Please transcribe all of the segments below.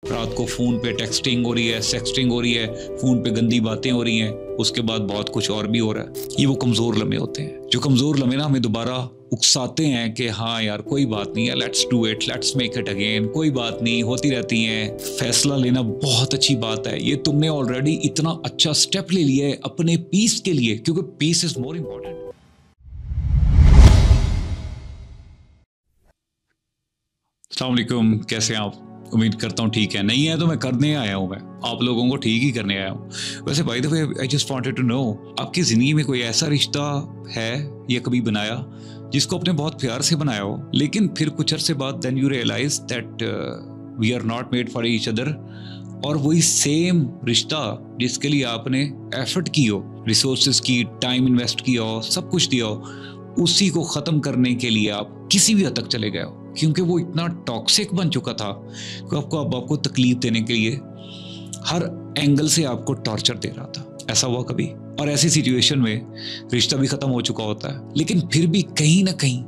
रात को फ़ोन पे टेक्सटिंग हो रही है, सेक्सटिंग हो रही है, फ़ोन पे गंदी बातें हो रही हैं, उसके बाद बहुत कुछ और भी हो रहा है। ये वो कमज़ोर लम्हे होते हैं जो कमज़ोर लम्हे ना हमें दोबारा उकसाते हैं कि हाँ यार कोई बात नहीं है, let's do it, let's make it again, कोई बात नहीं, होती रहती हैं। फैसला लेना बहुत अच्छी बात है। ये तुमने ऑलरेडी इतना अच्छा स्टेप ले लिया है अपने पीस के लिए, क्योंकि पीस इज मोर इम्पोर्टेंट। अस्सलाम वालेकुम, कैसे हैं आप? उम्मीद करता हूँ ठीक है। नहीं है तो मैं करने आया हूँ, मैं आप लोगों को ठीक ही करने आया हूँ। वैसे by the way I just wanted to know, आपकी ज़िंदगी में कोई ऐसा रिश्ता है या कभी बनाया जिसको आपने बहुत प्यार से बनाया हो, लेकिन फिर कुछ अरसे बाद then you realise that we are not made for each other, और वही सेम रिश्ता जिसके लिए आपने एफर्ट की हो, रिसोर्सेज की, टाइम इन्वेस्ट किया हो, सब कुछ दिया हो, उसी को ख़त्म करने के लिए आप किसी भी हद तक चले गए हो, क्योंकि वो इतना टॉक्सिक बन चुका था कि आपको तकलीफ देने के लिए हर एंगल से आपको टॉर्चर दे रहा था। ऐसा हुआ कभी? और ऐसी सिचुएशन में रिश्ता भी खत्म हो चुका होता है, लेकिन फिर भी कहीं ना कहीं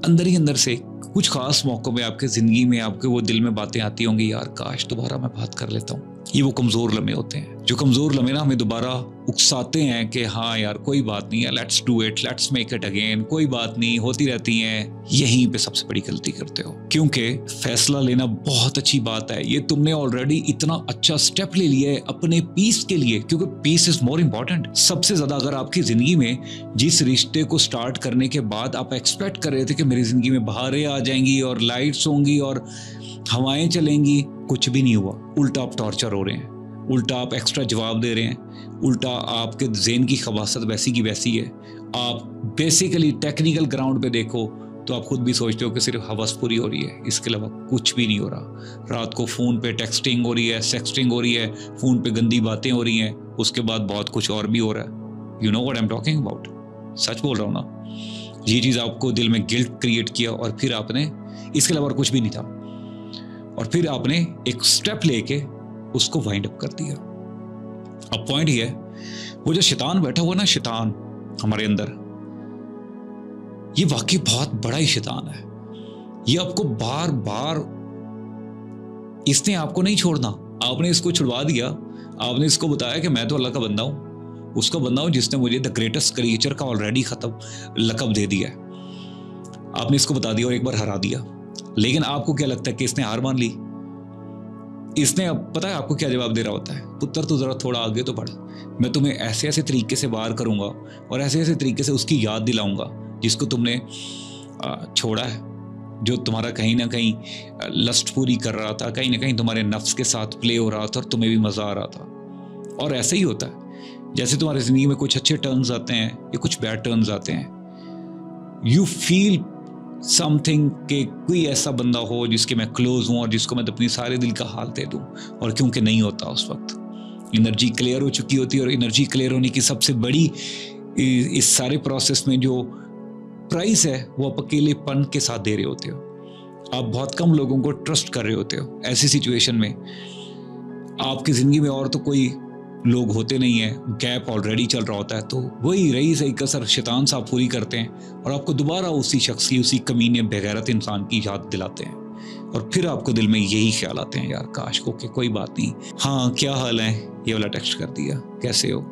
अंदर ही अंदर से कुछ खास मौकों में आपके जिंदगी में आपके वो दिल में बातें आती होंगी, यार काश दोबारा मैं बात कर लेता हूँ। ये वो कमजोर लम्हे होते हैं जो कमजोर लम्हे ना हमें दोबारा उकसाते हैं कि हाँ यार कोई बात नहीं है, let's do it, let's make it again, कोई बात नहीं, होती रहती हैं। यहीं पे सबसे बड़ी गलती करते हो, क्योंकि फैसला लेना बहुत अच्छी बात है। ये तुमने ऑलरेडी इतना अच्छा स्टेप ले लिया है अपने पीस के लिए, क्योंकि पीस इज मोर इम्पोर्टेंट। सबसे ज्यादा अगर आपकी जिंदगी में जिस रिश्ते को स्टार्ट करने के बाद आप एक्सपेक्ट कर रहे थे कि मेरी जिंदगी में बहारें आ जाएंगी और लाइट्स होंगी और हवाएं चलेंगी, कुछ भी नहीं हुआ। उल्टा आप टॉर्चर हो रहे हैं, उल्टा आप एक्स्ट्रा जवाब दे रहे हैं, उल्टा आपके ज़हन की खबासत वैसी की वैसी है। आप बेसिकली टेक्निकल ग्राउंड पे देखो तो आप खुद भी सोचते हो कि सिर्फ हवस पूरी हो रही है, इसके अलावा कुछ भी नहीं हो रहा। रात को फ़ोन पे टेक्सटिंग हो रही है, सेक्सटिंग हो रही है, फ़ोन पे गंदी बातें हो रही हैं, उसके बाद बहुत कुछ और भी हो रहा है। You know what I am talking about? सच बोल रहा हूँ ना? ये चीज़ आपको दिल में गिल्ट क्रिएट किया और फिर आपने, इसके अलावा कुछ भी नहीं था, और फिर आपने एक स्टेप लेके उसको वाइंड अप कर दिया। अब पॉइंट ये है, वो जो शैतान बैठा हुआ ना, शैतान हमारे अंदर, ये वाकई बहुत बड़ा ही शैतान है। ये आपको बार बार, इसने आपको नहीं छोड़ना। आपने इसको छुड़वा दिया, आपने इसको बताया कि मैं तो अल्लाह का बंदा हूं, उसका बंदा हूं जिसने मुझे द ग्रेटेस्ट क्रिएचर का ऑलरेडी खत्म लकब दे दिया है। आपने इसको बता दिया और एक बार हरा दिया, लेकिन आपको क्या लगता है कि इसने हार मान ली? इसने अब पता है आपको क्या जवाब दे रहा होता है? पुत्र तो जरा थोड़ा आगे तो बढ़, मैं तुम्हें ऐसे ऐसे तरीके से वार करूंगा और ऐसे ऐसे तरीके से उसकी याद दिलाऊंगा जिसको तुमने छोड़ा है, जो तुम्हारा कहीं ना कहीं लस्ट पूरी कर रहा था, कहीं ना कहीं तुम्हारे नफ्स के साथ प्ले हो रहा था और तुम्हें भी मजा आ रहा था। और ऐसे ही होता है, जैसे तुम्हारी जिंदगी में कुछ अच्छे टर्न्स आते हैं या कुछ बैड टर्न्स आते हैं, यू फील समथिंग कि कोई ऐसा बंदा हो जिसके मैं क्लोज हूं और जिसको मैं अपनी सारे दिल का हाल दे दूं, और क्योंकि नहीं होता उस वक्त, एनर्जी क्लियर हो चुकी होती है। और एनर्जी क्लियर होने की सबसे बड़ी इस सारे प्रोसेस में जो प्राइस है वो आप अकेलेपन के साथ दे रहे होते हो। आप बहुत कम लोगों को ट्रस्ट कर रहे होते हो। ऐसी सिचुएशन में आपकी जिंदगी में और तो कोई लोग होते नहीं है, गैप ऑलरेडी चल रहा होता है, तो वही रही सही कसर शैतान साहब पूरी करते हैं और आपको दोबारा उसी शख्स की, उसी कमीने बेगैरत इंसान की याद दिलाते हैं। और फिर आपको दिल में यही ख्याल आते हैं, यार काश को कि कोई बात नहीं, हाँ क्या हाल है, ये वाला टेक्स्ट कर दिया, कैसे हो,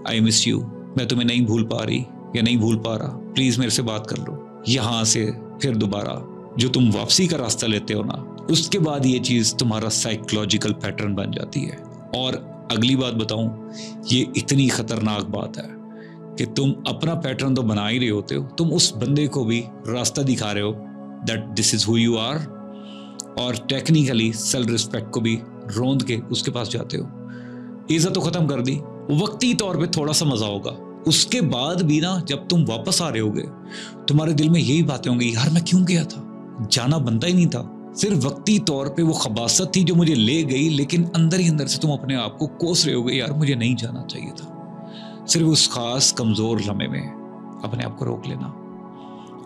आई मिस यू, मैं तुम्हें नहीं भूल पा रही या नहीं भूल पा रहा, प्लीज मेरे से बात कर लो। यहाँ से फिर दोबारा जो तुम वापसी का रास्ता लेते हो ना, उसके बाद ये चीज तुम्हारा साइकोलॉजिकल पैटर्न बन जाती है। और अगली बात बताऊं, ये इतनी खतरनाक बात है कि तुम अपना पैटर्न तो बना ही रहे होते हो, तुम उस बंदे को भी रास्ता दिखा रहे हो that this is who you are, और टेक्निकली सेल्फ रिस्पेक्ट को भी रोंद के उसके पास जाते हो। इज्जत तो खत्म कर दी, वक्ती तौर पे थोड़ा सा मजा होगा, उसके बाद भी ना जब तुम वापस आ रहे होगे तुम्हारे दिल में यही बातें होंगी, यार मैं क्यों गया था, जाना बनता ही नहीं था, सिर्फ वक्ती तौर पे वो खबासत थी जो मुझे ले गई, लेकिन अंदर ही अंदर से तुम अपने आप को कोस रहे होगे, यार मुझे नहीं जाना चाहिए था। सिर्फ उस खास कमजोर लम्हे में अपने आप को रोक लेना,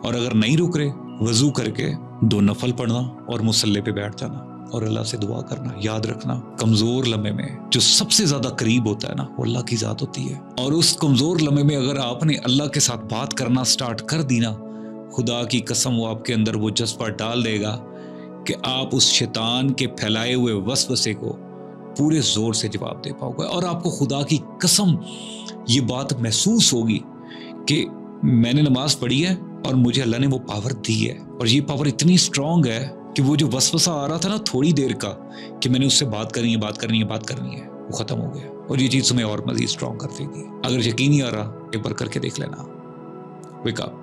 और अगर नहीं रुक रहे, वजू करके 2 नफल पढ़ना और मुसल्ले पे बैठ जाना और अल्लाह से दुआ करना। याद रखना, कमजोर लम्हे में जो सबसे ज्यादा करीब होता है ना, वो अल्लाह की जात होती है। और उस कमजोर लम्हे में अगर आपने अल्लाह के साथ बात करना स्टार्ट कर दी ना, खुदा की कसम वो आपके अंदर वो जज्बा डाल देगा कि आप उस शैतान के फैलाए हुए वसवसे को पूरे जोर से जवाब दे पाओगे। और आपको खुदा की कसम ये बात महसूस होगी कि मैंने नमाज पढ़ी है और मुझे अल्लाह ने वो पावर दी है, और ये पावर इतनी स्ट्रांग है कि वो जो वसवसा आ रहा था ना थोड़ी देर का कि मैंने उससे बात करनी है, वो खत्म हो गया, और ये चीज तुम्हें और मजीद स्ट्रांग कर देगी। अगर यकीन नहीं आ रहा एक बार करके देख लेना। Wake up.